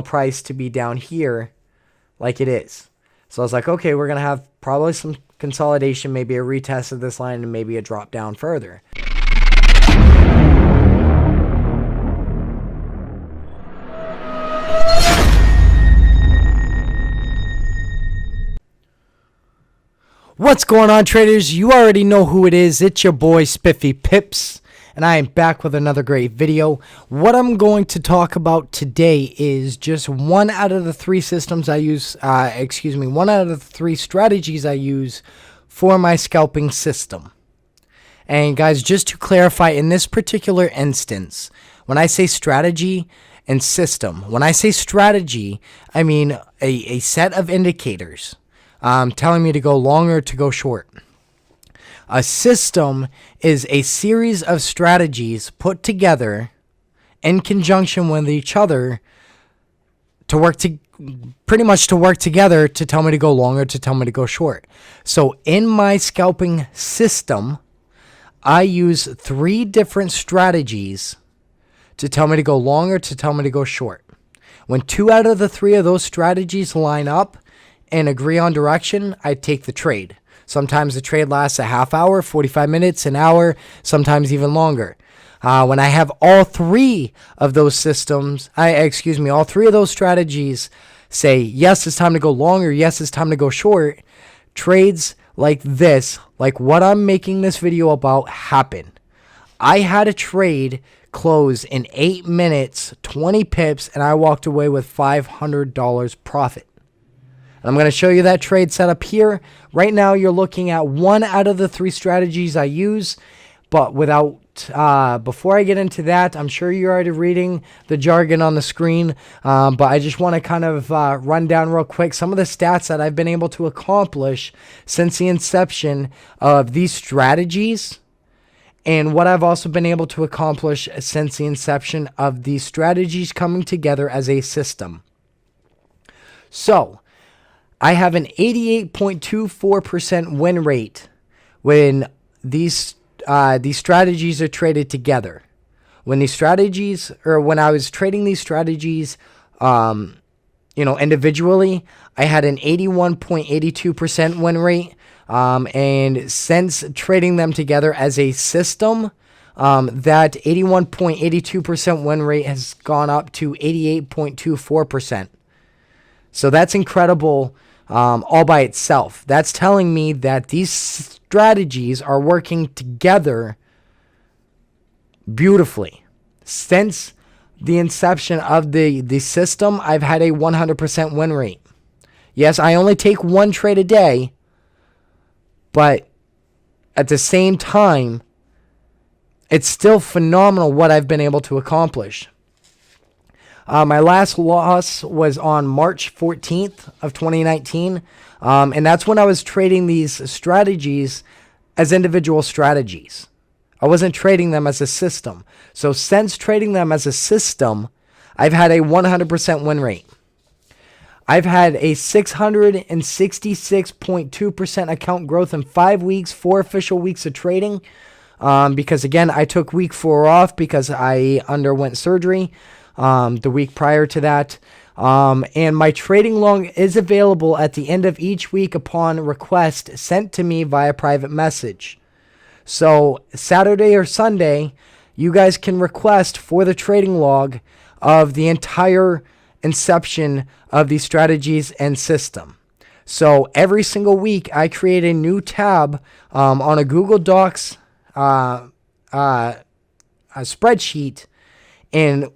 price to be down here like it is. So I was like, okay, we're going to have probably some consolidation, maybe a retest of this line, and maybe a drop down further. What's going on, traders? You already know who it is. It's your boy Spiffy Pips, and I am back with another great video. What I'm going to talk about today is just one out of the three systems I use, one out of the three strategies I use for my scalping system. And guys, just to clarify, in this particular instance, when I say strategy and system, when I say strategy, I mean a set of indicators telling me to go long or to go short. A system is a series of strategies put together in conjunction with each other to work together to tell me to go long or to tell me to go short. So in my scalping system, I use three different strategies to tell me to go long or to tell me to go short. When two out of the three of those strategies line up and agree on direction, I take the trade. Sometimes the trade lasts a half hour, 45 minutes, an hour, sometimes even longer. When I have all three of those all three of those strategies say, yes, it's time to go long, or yes, it's time to go short, trades like this, like what I'm making this video about, happen. I had a trade close in 8 minutes, 20 pips, and I walked away with $500 profit. I'm going to show you that trade setup here. Right now, you're looking at one out of the three strategies I use, but before I get into that, I'm sure you're already reading the jargon on the screen, but I just want to kind of run down real quick some of the stats that I've been able to accomplish since the inception of these strategies, and what I've also been able to accomplish since the inception of these strategies coming together as a system. So I have an 88.24% win rate when these strategies are traded together. When I was trading these strategies, individually, I had an 81.82% win rate. And since trading them together as a system, that 81.82% win rate has gone up to 88.24%. So that's incredible. All by itself. That's telling me that these strategies are working together beautifully. Since the inception of the system, I've had a 100% win rate. Yes, I only take one trade a day, but at the same time, it's still phenomenal what I've been able to accomplish. My last loss was on March 14th of 2019, and that's when I was trading these strategies as individual strategies. I wasn't trading them as a system. So since trading them as a system, I've had a 100% win rate. I've had a 666.2% account growth in 5 weeks, 4 official weeks of trading, because again, I took week 4 off because I underwent surgery the week prior to that. And my trading log is available at the end of each week upon request sent to me via private message. So Saturday or Sunday, you guys can request for the trading log of the entire inception of these strategies and system. So every single week, I create a new tab on a Google Docs a spreadsheet, and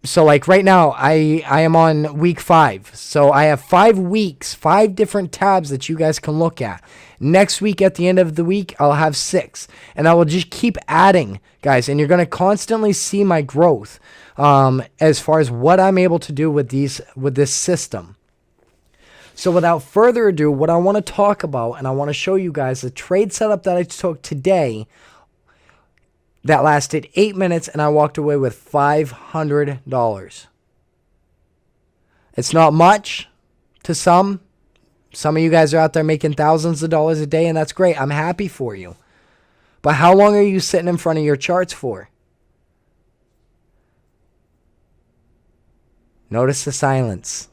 so like right now, I am on week 5. So I have 5 weeks, 5 different tabs that you guys can look at. Next week, at the end of the week, I'll have 6. And I will just keep adding, guys. And you're going to constantly see my growth as far as what I'm able to do with this system. So without further ado, what I want to talk about, and I want to show you guys the trade setup that I took today that lasted 8 minutes, and I walked away with $500. It's not much to some. Some of you guys are out there making thousands of dollars a day, and that's great. I'm happy for you. But how long are you sitting in front of your charts for? Notice the silence.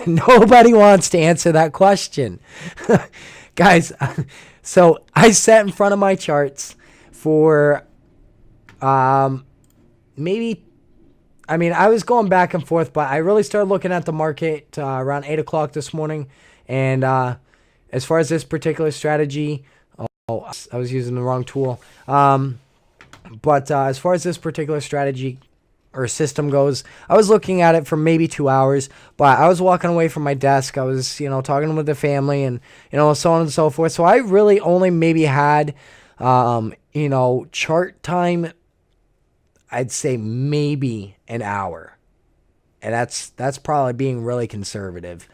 Nobody wants to answer that question. Guys, so I sat in front of my charts for maybe, I mean, I was going back and forth, but I really started looking at the market around 8 o'clock this morning. And as far as this particular strategy, oh, I was using the wrong tool. But as far as this particular strategy or system goes, I was looking at it for maybe 2 hours, but I was walking away from my desk. I was, talking with the family and, so on and so forth. So I really only maybe had, chart time, I'd say maybe an hour. And that's probably being really conservative.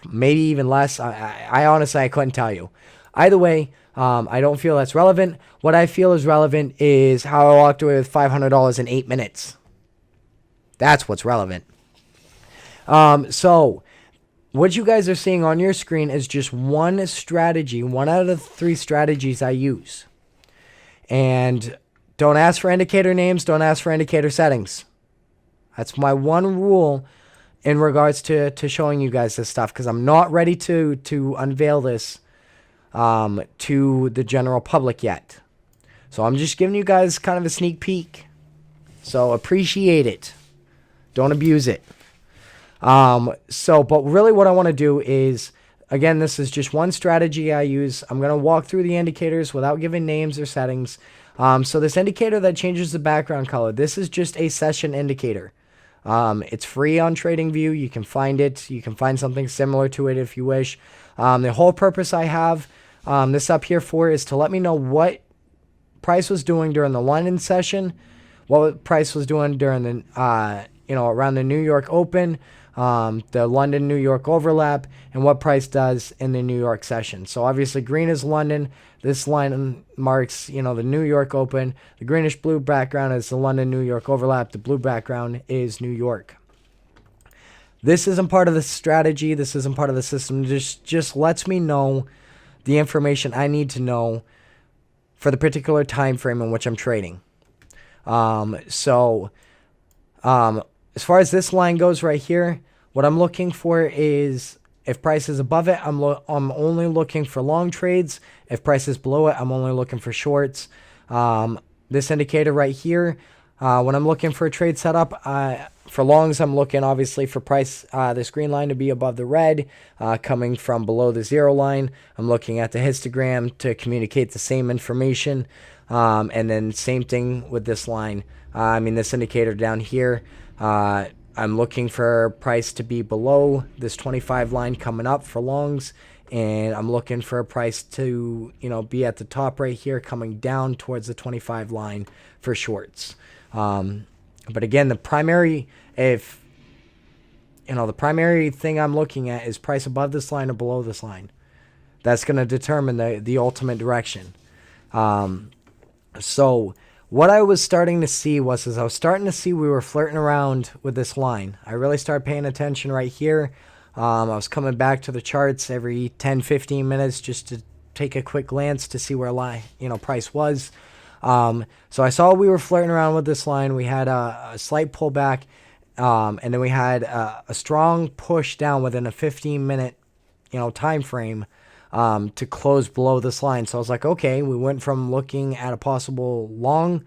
Maybe even less. I honestly, I couldn't tell you. Either way, I don't feel that's relevant. What I feel is relevant is how I walked away with $500 in 8 minutes. That's what's relevant. So what you guys are seeing on your screen is just one strategy, one out of the 3 strategies I use. And don't ask for indicator names. Don't ask for indicator settings. That's my one rule in regards to showing you guys this stuff, because I'm not ready to unveil this to the general public yet. So I'm just giving you guys kind of a sneak peek. So appreciate it. Don't abuse it. But really what I want to do is, again, this is just one strategy I use. I'm going to walk through the indicators without giving names or settings. So this indicator that changes the background color, this is just a session indicator. It's free on TradingView. You can find it. You can find something similar to it if you wish. The whole purpose I have this up here for is to let me know what price was doing during the London session, what price was doing during the, around the New York Open, the London-New York overlap, and what price does in the New York session. So obviously green is London. This line marks, the New York Open. The greenish blue background is the London-New York overlap. The blue background is New York. This isn't part of the strategy. This isn't part of the system. Just lets me know the information I need to know for the particular time frame in which I'm trading. As far as this line goes right here, what I'm looking for is, if price is above it, I'm only looking for long trades. If price is below it, I'm only looking for shorts. This indicator right here, when I'm looking for a trade setup, for longs, I'm looking obviously for price, this green line to be above the red, coming from below the 0 line. I'm looking at the histogram to communicate the same information. And then same thing with this line. This indicator down here, I'm looking for price to be below this 25 line coming up for longs. And I'm looking for a price to, be at the top right here, coming down towards the 25 line for shorts. But again, the primary thing I'm looking at is price above this line or below this line. That's going to determine the ultimate direction. So what I was starting to see was, as I was starting to see we were flirting around with this line, I really started paying attention right here. I was coming back to the charts every 10-15 minutes just to take a quick glance to see where price was. So I saw we were flirting around with this line. We had a slight pullback, and then we had a strong push down within a 15-minute, time frame to close below this line. So I was like, okay, we went from looking at a possible long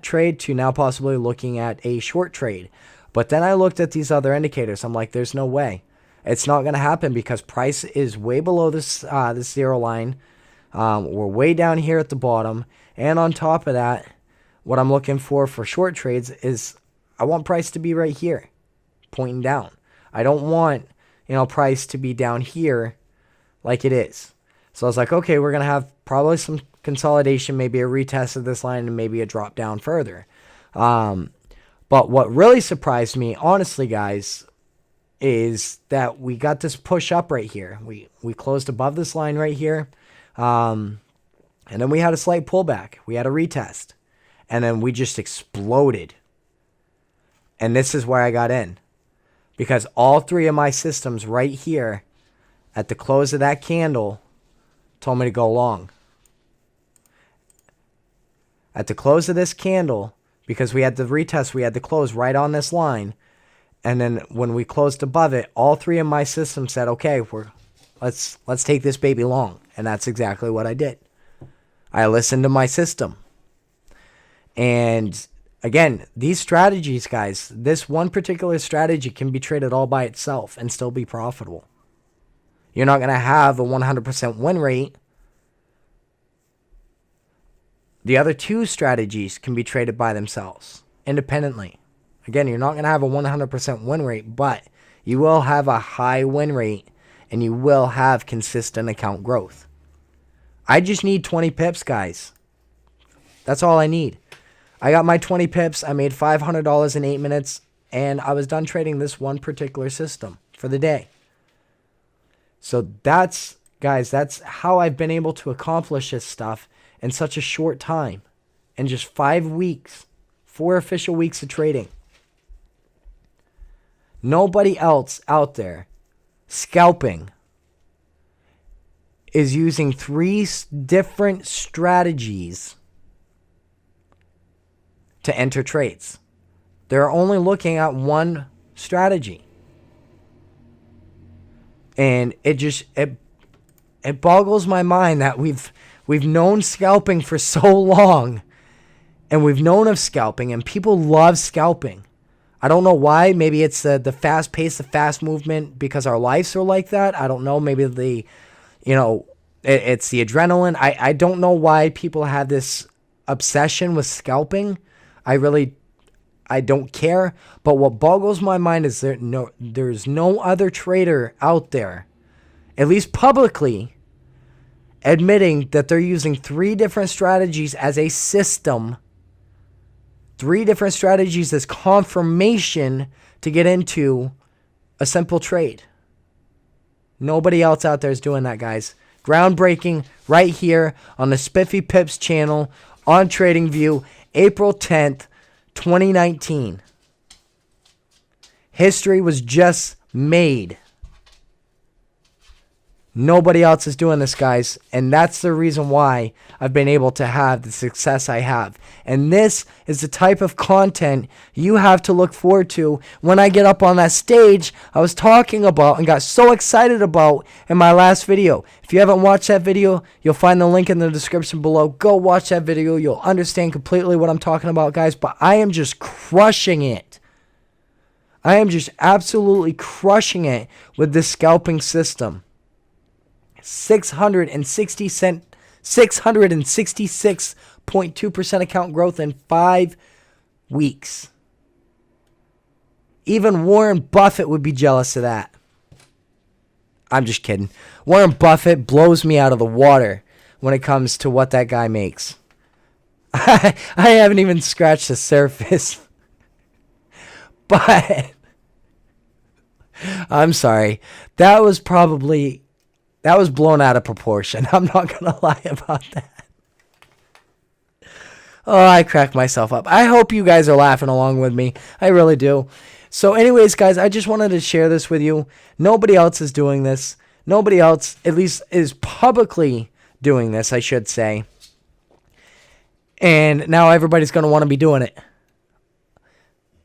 trade to now possibly looking at a short trade. But then I looked at these other indicators. I'm like, there's no way. It's not going to happen because price is way below this 0 line. We're way down here at the bottom. And on top of that, what I'm looking for short trades is I want price to be right here, pointing down. I don't want, price to be down here like it is. So I was like, okay, we're going to have probably some consolidation, maybe a retest of this line, and maybe a drop down further. But what really surprised me, honestly, guys, is that we got this push up right here. We closed above this line right here. And then we had a slight pullback. We had a retest. And then we just exploded. And this is where I got in. Because all 3 of my systems right here at the close of that candle told me to go long. At the close of this candle, because we had the retest, we had the close right on this line. And then when we closed above it, all three of my systems said, okay, let's take this baby long. And that's exactly what I did. I listened to my system. And again, these strategies, guys, this one particular strategy can be traded all by itself and still be profitable. You're not going to have a 100% win rate. The other two strategies can be traded by themselves, independently. Again, you're not going to have a 100% win rate, but you will have a high win rate and you will have consistent account growth. I just need 20 pips, guys. That's all I need. I got my 20 pips. I made $500 in 8 minutes, and I was done trading this one particular system for the day. So that's, guys, that's how I've been able to accomplish this stuff in such a short time. In just 5 weeks, 4 official weeks of trading. Nobody else out there scalping is using 3 different strategies to enter trades. They're only looking at one strategy. And it boggles my mind that we've known scalping for so long, and we've known of scalping, and people love scalping. I don't know why. Maybe it's the fast pace, the fast movement, because our lives are like that. I don't know. Maybe it's the adrenaline. I don't know why people have this obsession with scalping. I don't care. But what boggles my mind is there's no other trader out there, at least publicly, admitting that they're using 3 different strategies as a system, 3 different strategies as confirmation to get into a simple trade. Nobody else out there is doing that, guys. Groundbreaking right here on the Spiffy Pips channel on TradingView, April 10th, 2019. History was just made. Nobody else is doing this, guys. And that's the reason why I've been able to have the success I have. And this is the type of content you have to look forward to when I get up on that stage I was talking about and got so excited about in my last video. If you haven't watched that video, you'll find the link in the description below. Go watch that video. You'll understand completely what I'm talking about, guys. But I am just crushing it. I am just absolutely crushing it with this scalping system. 666.2% account growth in 5 weeks. Even Warren Buffett would be jealous of that. I'm just kidding. Warren Buffett blows me out of the water when it comes to what that guy makes. I haven't even scratched the surface. But I'm sorry. That was blown out of proportion. I'm not going to lie about that. Oh, I cracked myself up. I hope you guys are laughing along with me. I really do. So anyways, guys, I just wanted to share this with you. Nobody else is doing this. Nobody else, at least, is publicly doing this, I should say. And now everybody's going to want to be doing it.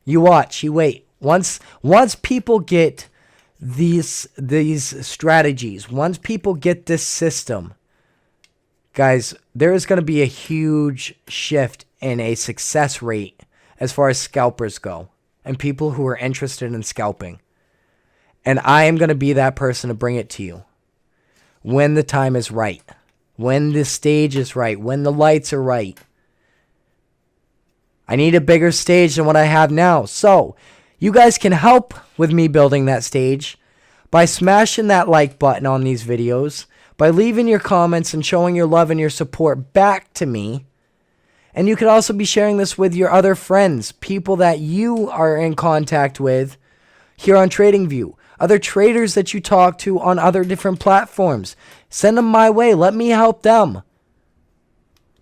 You watch. You wait. Once people get these strategies, once people get this system, guys, there is going to be a huge shift in a success rate as far as scalpers go and people who are interested in scalping. And I am going to be that person to bring it to you when the time is right, when the stage is right, when the lights are right. I need a bigger stage than what I have now. So you guys can help with me building that stage by smashing that like button on these videos, by leaving your comments and showing your love and your support back to me. And you could also be sharing this with your other friends, people that you are in contact with here on TradingView, other traders that you talk to on other different platforms. Send them my way. Let me help them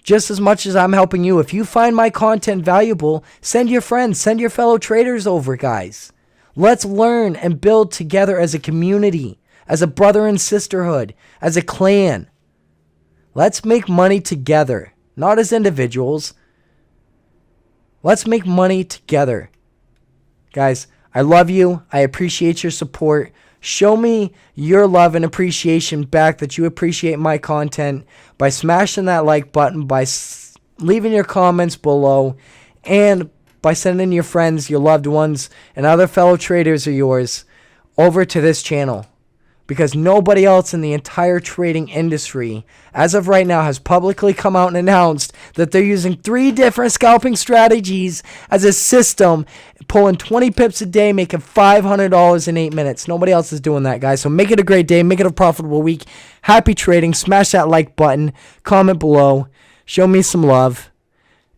just as much as I'm helping you. If you find my content valuable, send your friends, send your fellow traders over, guys. Let's learn and build together as a community, as a brother and sisterhood, as a clan. Let's make money together, not as individuals. Let's make money together. Guys, I love you. I appreciate your support. Show me your love and appreciation back that you appreciate my content by smashing that like button, by leaving your comments below, and by sending your friends, your loved ones, and other fellow traders of yours over to this channel. Because nobody else in the entire trading industry, as of right now, has publicly come out and announced that they're using 3 different scalping strategies as a system, pulling 20 pips a day, making $500 in 8 minutes. Nobody else is doing that, guys. So make it a great day. Make it a profitable week. Happy trading. Smash that like button. Comment below. Show me some love.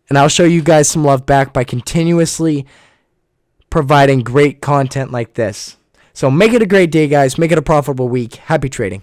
And I'll show you guys some love back by continuously providing great content like this. So make it a great day, guys. Make it a profitable week. Happy trading.